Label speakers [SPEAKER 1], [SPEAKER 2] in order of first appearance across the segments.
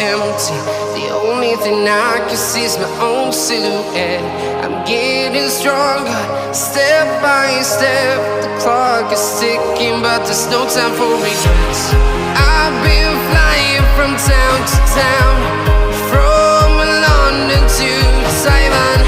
[SPEAKER 1] empty. The only thing I can see is my own silhouette. I'm getting stronger, step by step. The clock is ticking, but there's no time for regrets. I've been flying from town to town, from London to Taiwan.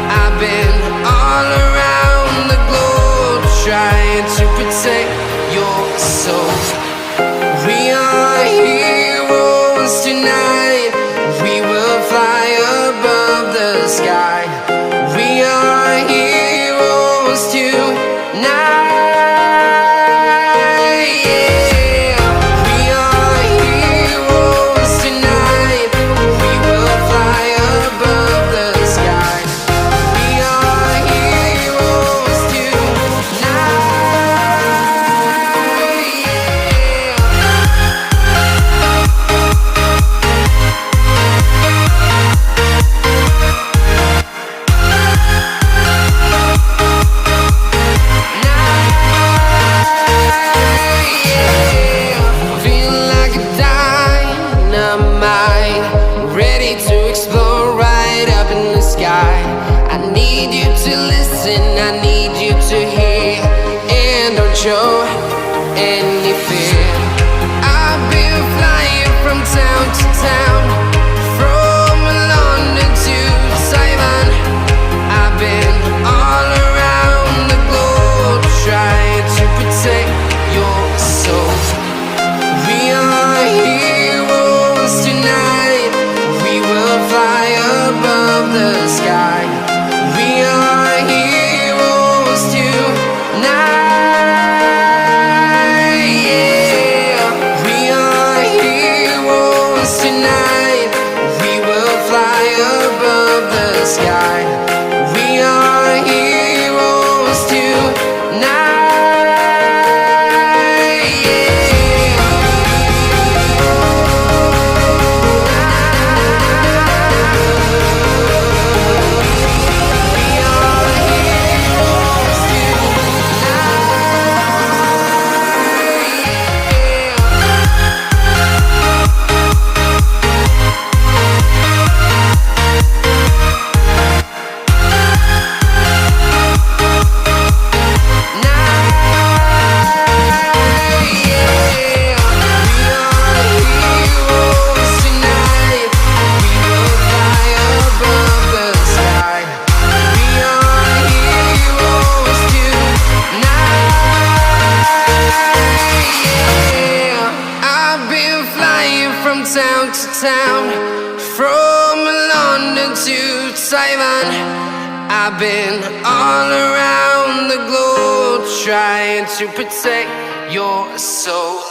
[SPEAKER 1] I've been all around the globe, trying to protect your soul. We are heroes tonight. We will fly above the sky. We are heroes tonight. Yeah. We are heroes tonight. We will fly above the sky. We are heroes tonight. Feeling like a dynamite, ready to explode right up in the sky. I need you to listen, I need you to hear, and don't show any fear. I've been flying from town to town, from London to Taiwan. I've been all around the globe, trying to protect your soul. We are heroes tonight. We will fly above the sky. We are heroes tonight. Yeah. We are heroes tonight. We will fly above the sky. We are heroes tonight. Town to town, from London to Taiwan. I've been all around the globe, trying to protect your soul.